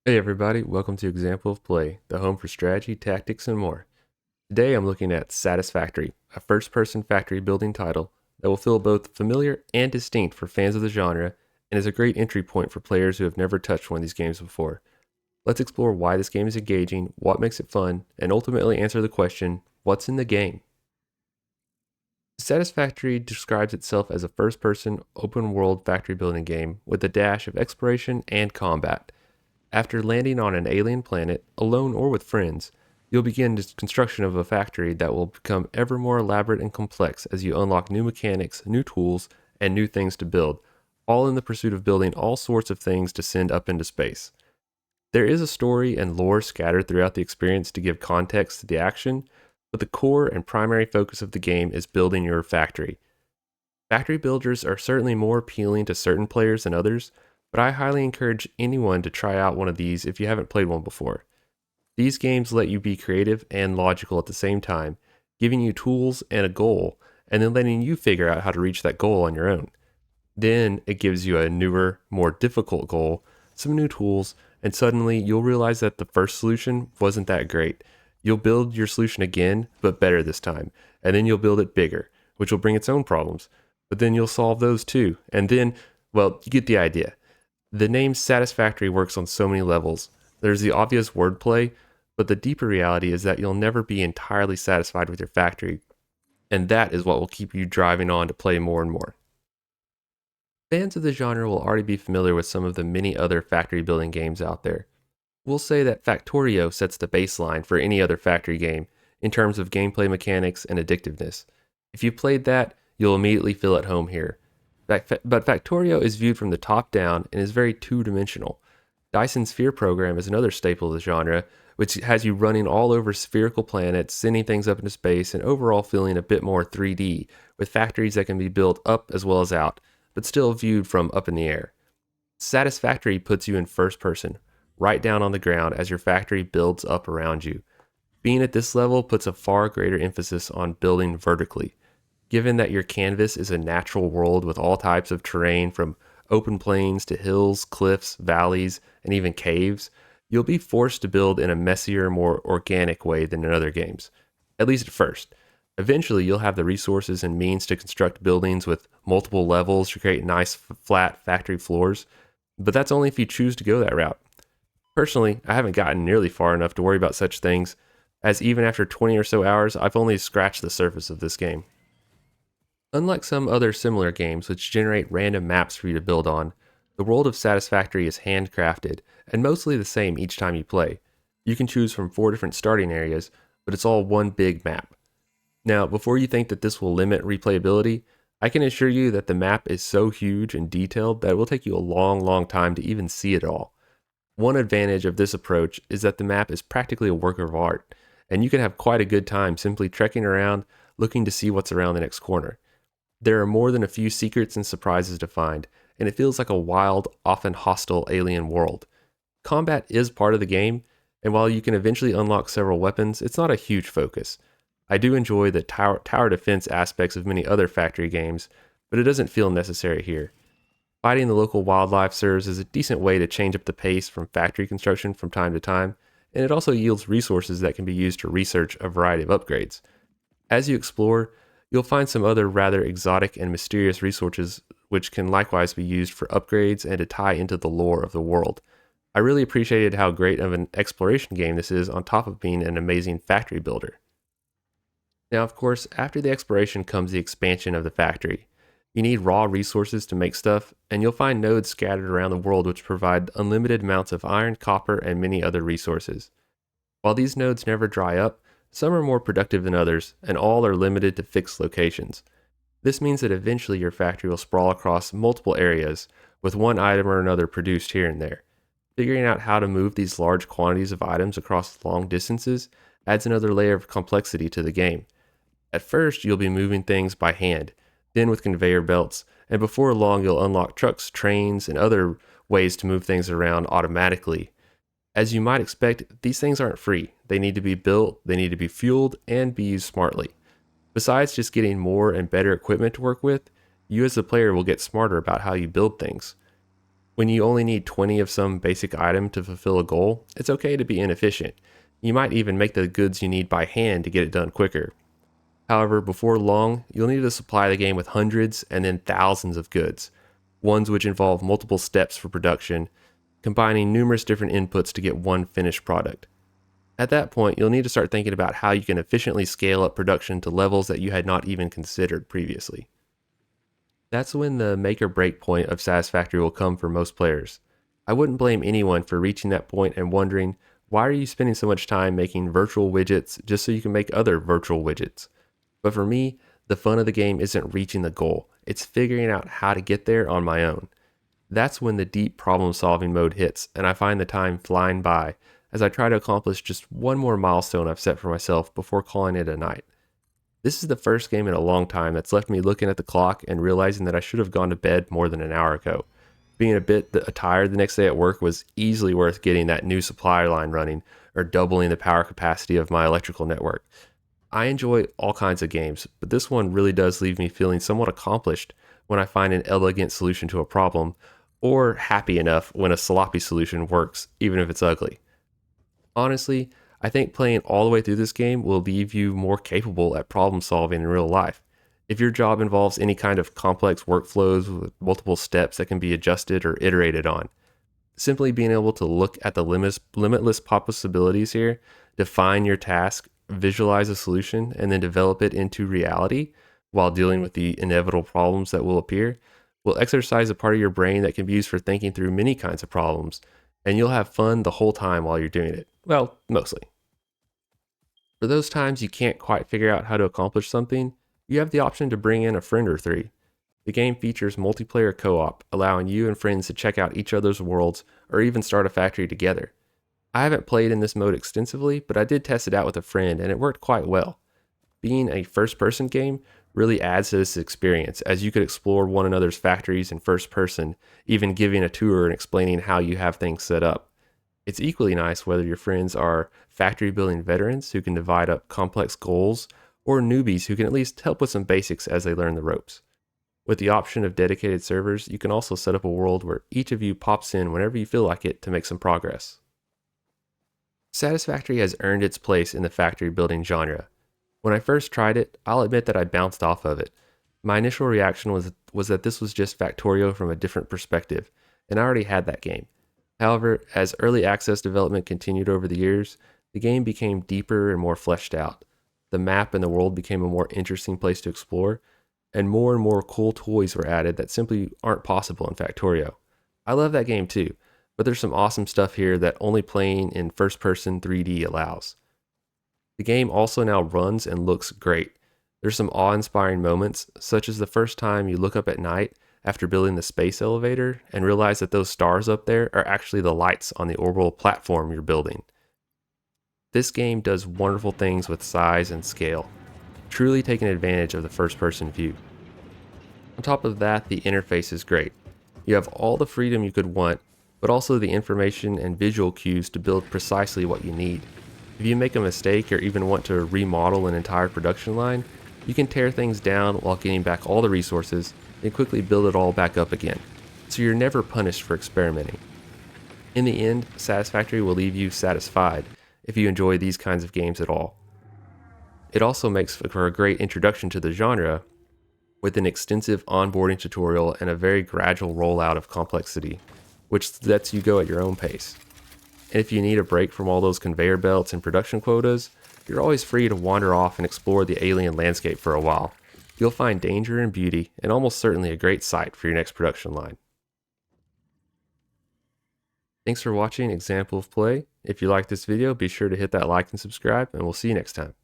Hey everybody, welcome to Example of Play, the home for strategy, tactics, and more. Today I'm looking at Satisfactory, a first-person factory building title that will feel both familiar and distinct for fans of the genre and is a great entry point for players who have never touched one of these games before. Let's explore why this game is engaging, what makes it fun, and ultimately answer the question, what's in the game? Satisfactory describes itself as a first-person, open-world factory building game with a dash of exploration and combat. After landing on an alien planet, alone or with friends, you'll begin the construction of a factory that will become ever more elaborate and complex as you unlock new mechanics, new tools, and new things to build, all in the pursuit of building all sorts of things to send up into space. There is a story and lore scattered throughout the experience to give context to the action, but the core and primary focus of the game is building your factory. Factory builders are certainly more appealing to certain players than others, but I highly encourage anyone to try out one of these if you haven't played one before. These games let you be creative and logical at the same time, giving you tools and a goal, and then letting you figure out how to reach that goal on your own. Then it gives you a newer, more difficult goal, some new tools, and suddenly you'll realize that the first solution wasn't that great. You'll build your solution again, but better this time, and then you'll build it bigger, which will bring its own problems. But then you'll solve those too, and then, well, you get the idea. The name Satisfactory works on so many levels. There's the obvious wordplay, but the deeper reality is that you'll never be entirely satisfied with your factory, and that is what will keep you driving on to play more and more. Fans of the genre will already be familiar with some of the many other factory building games out there. We'll say that Factorio sets the baseline for any other factory game in terms of gameplay mechanics and addictiveness. If you played that, you'll immediately feel at home here. But Factorio is viewed from the top down and is very two-dimensional. Dyson's Sphere program is another staple of the genre, which has you running all over spherical planets, sending things up into space, and overall feeling a bit more 3D, with factories that can be built up as well as out, but still viewed from up in the air. Satisfactory puts you in first person, right down on the ground as your factory builds up around you. Being at this level puts a far greater emphasis on building vertically. Given that your canvas is a natural world with all types of terrain from open plains to hills, cliffs, valleys, and even caves, you'll be forced to build in a messier, more organic way than in other games, at least at first. Eventually, you'll have the resources and means to construct buildings with multiple levels to create nice, flat factory floors, but that's only if you choose to go that route. Personally, I haven't gotten nearly far enough to worry about such things, as even after 20 or so hours, I've only scratched the surface of this game. Unlike some other similar games which generate random maps for you to build on, the world of Satisfactory is handcrafted and mostly the same each time you play. You can choose from 4 different starting areas, but it's all one big map. Now, before you think that this will limit replayability, I can assure you that the map is so huge and detailed that it will take you a long time to even see it all. One advantage of this approach is that the map is practically a work of art, and you can have quite a good time simply trekking around looking to see what's around the next corner. There are more than a few secrets and surprises to find, and it feels like a wild, often hostile alien world. Combat is part of the game, and while you can eventually unlock several weapons, it's not a huge focus. I do enjoy the tower defense aspects of many other factory games, but it doesn't feel necessary here. Fighting the local wildlife serves as a decent way to change up the pace from factory construction from time to time, and it also yields resources that can be used to research a variety of upgrades. As you explore, you'll find some other rather exotic and mysterious resources which can likewise be used for upgrades and to tie into the lore of the world. I really appreciated how great of an exploration game this is on top of being an amazing factory builder. Now, of course, after the exploration comes the expansion of the factory. You need raw resources to make stuff, and you'll find nodes scattered around the world which provide unlimited amounts of iron, copper, and many other resources. While these nodes never dry up, some are more productive than others, and all are limited to fixed locations. This means that eventually your factory will sprawl across multiple areas, with one item or another produced here and there. Figuring out how to move these large quantities of items across long distances adds another layer of complexity to the game. At first, you'll be moving things by hand, then with conveyor belts, and before long, you'll unlock trucks, trains, and other ways to move things around automatically. As you might expect, these things aren't free. They need to be built, they need to be fueled, and be used smartly. Besides just getting more and better equipment to work with, you as the player will get smarter about how you build things. When you only need 20 of some basic item to fulfill a goal, it's okay to be inefficient. You might even make the goods you need by hand to get it done quicker. However, before long, you'll need to supply the game with hundreds and then thousands of goods, ones which involve multiple steps for production, combining numerous different inputs to get one finished product. At that point, you'll need to start thinking about how you can efficiently scale up production to levels that you had not even considered previously. That's when the make or break point of Satisfactory will come for most players. I wouldn't blame anyone for reaching that point and wondering, why are you spending so much time making virtual widgets just so you can make other virtual widgets? But for me, the fun of the game isn't reaching the goal, it's figuring out how to get there on my own. That's when the deep problem solving mode hits, and I find the time flying by as I try to accomplish just one more milestone I've set for myself before calling it a night. This is the first game in a long time that's left me looking at the clock and realizing that I should have gone to bed more than an hour ago. Being a bit tired the next day at work was easily worth getting that new supply line running or doubling the power capacity of my electrical network. I enjoy all kinds of games, but this one really does leave me feeling somewhat accomplished when I find an elegant solution to a problem, or happy enough when a sloppy solution works, even if it's ugly. Honestly, I think playing all the way through this game will leave you more capable at problem solving in real life. If your job involves any kind of complex workflows with multiple steps that can be adjusted or iterated on, simply being able to look at the limitless possibilities here, define your task, visualize a solution, and then develop it into reality while dealing with the inevitable problems that will appear, will exercise a part of your brain that can be used for thinking through many kinds of problems, and you'll have fun the whole time while you're doing it. Well, mostly. For those times you can't quite figure out how to accomplish something, you have the option to bring in a friend or three. The game features multiplayer co-op, allowing you and friends to check out each other's worlds or even start a factory together. I haven't played in this mode extensively, but I did test it out with a friend and it worked quite well. Being a first-person game really adds to this experience, as you could explore one another's factories in first person, even giving a tour and explaining how you have things set up. It's equally nice whether your friends are factory building veterans who can divide up complex goals, or newbies who can at least help with some basics as they learn the ropes. With the option of dedicated servers, you can also set up a world where each of you pops in whenever you feel like it to make some progress. Satisfactory has earned its place in the factory building genre. When I first tried it, I'll admit that I bounced off of it. My initial reaction was that this was just Factorio from a different perspective, and I already had that game. However, as early access development continued over the years, the game became deeper and more fleshed out. The map and the world became a more interesting place to explore, and more cool toys were added that simply aren't possible in Factorio. I love that game too, but there's some awesome stuff here that only playing in first-person 3D allows. The game also now runs and looks great. There's some awe-inspiring moments, such as the first time you look up at night after building the space elevator and realize that those stars up there are actually the lights on the orbital platform you're building. This game does wonderful things with size and scale, truly taking advantage of the first-person view. On top of that, the interface is great. You have all the freedom you could want, but also the information and visual cues to build precisely what you need. If you make a mistake or even want to remodel an entire production line, you can tear things down while getting back all the resources and quickly build it all back up again, so you're never punished for experimenting. In the end, Satisfactory will leave you satisfied if you enjoy these kinds of games at all. It also makes for a great introduction to the genre, with an extensive onboarding tutorial and a very gradual rollout of complexity, which lets you go at your own pace. And if you need a break from all those conveyor belts and production quotas, you're always free to wander off and explore the alien landscape for a while. You'll find danger and beauty, and almost certainly a great site for your next production line. Thanks for watching Example of Play. If you liked this video, be sure to hit that like and subscribe, and we'll see you next time.